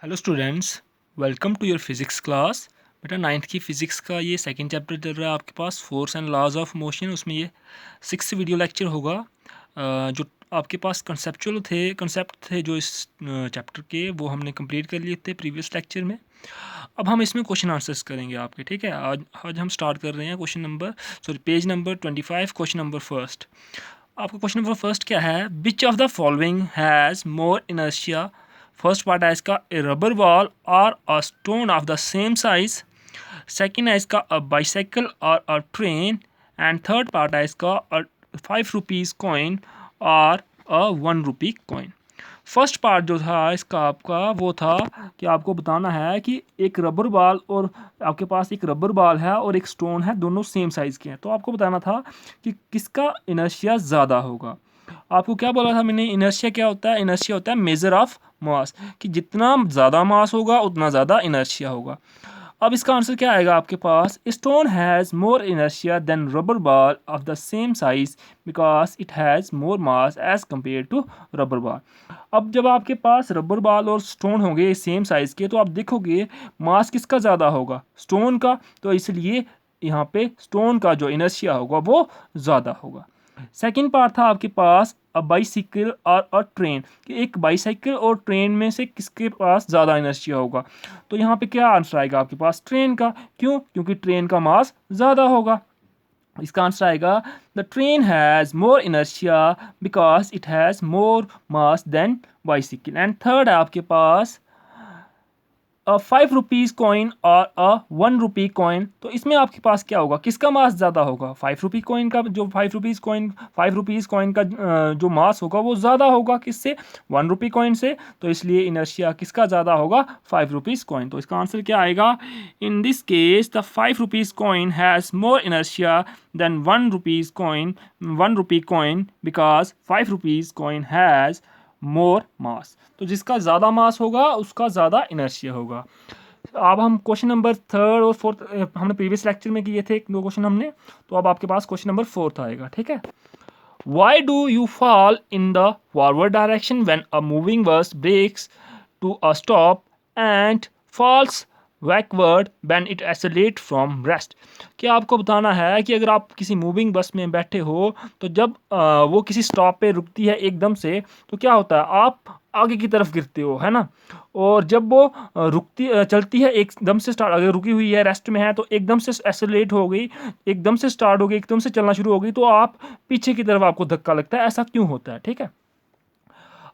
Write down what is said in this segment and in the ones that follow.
Hello students, welcome to your physics class. बेटा ninth की physics का ये सेकंड चैप्टर चल रहा है आपके पास, force and laws of motion. उसमें ये 6th वीडियो लेक्चर होगा। जो आपके पास कंसेप्ट थे जो इस चैप्टर के, वो हमने कंप्लीट कर लिए थे प्रीवियस लेक्चर में। अब हम इसमें क्वेश्चन आंसर्स करेंगे आपके, ठीक है। आज हम स्टार्ट कर रहे हैं page number 25, question number first. आपका क्वेश्चन नंबर फर्स्ट क्या है? Which of the following has more inertia? First part है इसका ए रबर बॉल और a stone of the same size. Second है इसका अ बाइसाइकिल और अ ट्रेन। एंड थर्ड पार्ट है इसका अ 5 रुपीज़ कॉइन और अ 1 रुपी कॉइन। फर्स्ट पार्ट जो था इसका आपका वो था कि आपको बताना है कि एक रबर बॉल और आपके पास एक रबर बॉल है और एक स्टोन है, दोनों सेम साइज़ के हैं। तो आपको बताना था कि किसका इनर्शिया ज़्यादा होगा। आपको क्या बोला था मैंने? इनर्शिया क्या होता है? इनर्शिया होता है मेजर ऑफ मास, कि जितना ज़्यादा मास होगा उतना ज़्यादा इनर्शिया होगा। अब इसका आंसर क्या आएगा आपके पास? Stone has more inertia than rubber ball of the same size because it has more mass as compare to rubber ball. अब जब आपके पास रबर बॉल और स्टोन होंगे सेम साइज़ के, तो आप देखोगे मास किसका ज़्यादा होगा? स्टोन का। तो इसलिए यहाँ पे स्टोन का जो इनर्शिया होगा वो ज़्यादा होगा। सेकंड पार्ट था आपके पास अ बाइसिकल और अ ट्रेन, कि एक बाइसाइकिल और ट्रेन में से किसके पास ज़्यादा इनर्शिया होगा। तो यहाँ पे क्या आंसर आएगा आपके पास? ट्रेन का। क्यों? क्योंकि ट्रेन का मास ज़्यादा होगा। इसका आंसर आएगा the train has more inertia because it has more mass than bicycle. And third है आपके पास अ 5 रुपीज़ कॉइन और अ 1 रुपी कॉइन। तो इसमें आपके पास क्या होगा? किसका मास ज़्यादा होगा? 5 रुपी कॉइन का। जो 5 रुपीज़ कॉइन का जो मास होगा वो ज़्यादा होगा किससे? 1 रुपी कॉइन से। तो इसलिए इनर्शिया किसका ज़्यादा होगा? 5 रुपीज़ कॉइन। तो इसका आंसर क्या आएगा? In this case the 5 rupees coin has more inertia than 1 rupee coin because 5 rupees coin has more mass. तो जिसका ज़्यादा मास होगा उसका ज़्यादा इनर्शिया होगा। अब हम क्वेश्चन नंबर थर्ड और फोर्थ हमने प्रीवियस लेक्चर में किए थे, 2 क्वेश्चन हमने। तो अब आपके पास क्वेश्चन नंबर फोर्थ आएगा, ठीक है। Why do you fall in the forward direction when a moving bus brakes to a stop and falls backward when it accelerates from rest? क्या आपको बताना है कि अगर आप किसी मूविंग बस में बैठे हो, तो जब वो किसी स्टॉप पे रुकती है एकदम से, तो क्या होता है? आप आगे की तरफ गिरते हो, है ना। और जब वो चलती है एकदम से स्टार्ट, अगर रुकी हुई है, रेस्ट में है, तो एकदम से एक्सेलरेट हो गई, एकदम से स्टार्ट हो गई, एकदम से चलना शुरू हो गई, तो आप पीछे की तरफ आपको धक्का लगता है। ऐसा क्यों होता है? ठीक है।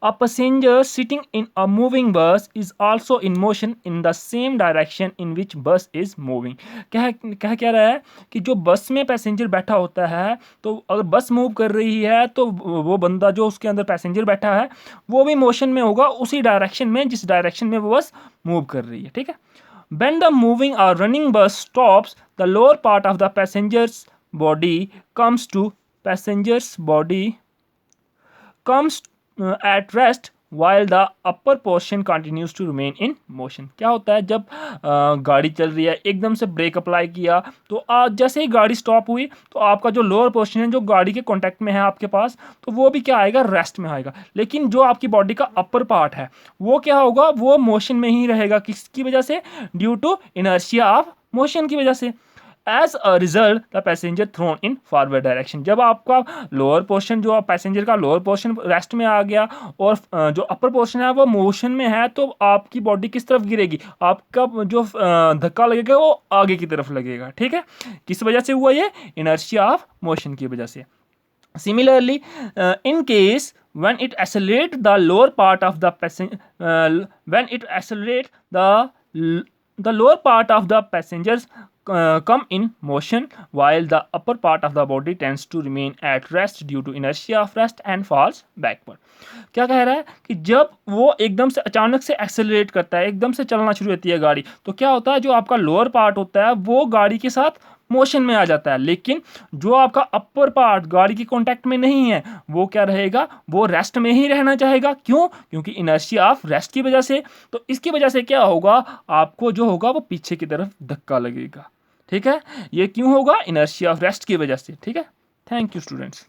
A passenger sitting in a moving bus is also in motion in the same direction in which bus is moving। कह रहा है कि जो बस में पैसेंजर बैठा होता है, तो अगर बस मूव कर रही है तो वो बंदा जो उसके अंदर पैसेंजर बैठा है वो भी मोशन में होगा, उसी डायरेक्शन में जिस डायरेक्शन में वो बस मूव कर रही है, ठीक है। When the moving or running bus stops, the lower part of the passenger's body comes at rest while the upper portion continues to remain in motion। क्या होता है? जब गाड़ी चल रही है, एकदम से ब्रेक अप्लाई किया, तो जैसे ही गाड़ी स्टॉप हुई, तो आपका जो लोअर पोर्शन है जो गाड़ी के कांटेक्ट में है आपके पास, तो वो भी क्या आएगा? रेस्ट में आएगा। लेकिन जो आपकी बॉडी का अपर पार्ट है वो क्या होगा? वो मोशन में ही रहेगा। किसकी वजह से? Due to inertia of motion की वजह से। As a result the passenger thrown in forward direction. जब आपका लोअर पोर्शन, जो पैसेंजर का लोअर पोर्शन रेस्ट में आ गया और जो अपर पोर्शन है वो मोशन में है, तो आपकी बॉडी किस तरफ गिरेगी? आपका जो धक्का लगेगा वो आगे की तरफ लगेगा, ठीक है। किस वजह से हुआ ये? इनर्शिया ऑफ मोशन की वजह से। Similarly, in case when it accelerates the lower part of the when it accelerates the lower part of the passengers come in motion while the upper part of the body tends to remain at rest due to inertia of rest and falls backward। क्या कह रहा है कि जब वो एकदम से अचानक से एक्सेलरेट करता है, एकदम से चलना शुरू होती है गाड़ी, तो क्या होता है? जो आपका लोअर पार्ट होता है वो गाड़ी के साथ मोशन में आ जाता है, लेकिन जो आपका अपर पार्ट गाड़ी की कांटेक्ट में नहीं है वो क्या रहेगा? वो रेस्ट में ही रहना चाहेगा। क्यों? क्योंकि इनर्शिया ऑफ रेस्ट की वजह से। तो इसकी वजह से क्या होगा? आपको जो होगा वो पीछे की तरफ धक्का लगेगा, ठीक है। ये क्यों होगा? इनर्शिया ऑफ रेस्ट की वजह से, ठीक है। Thank you students.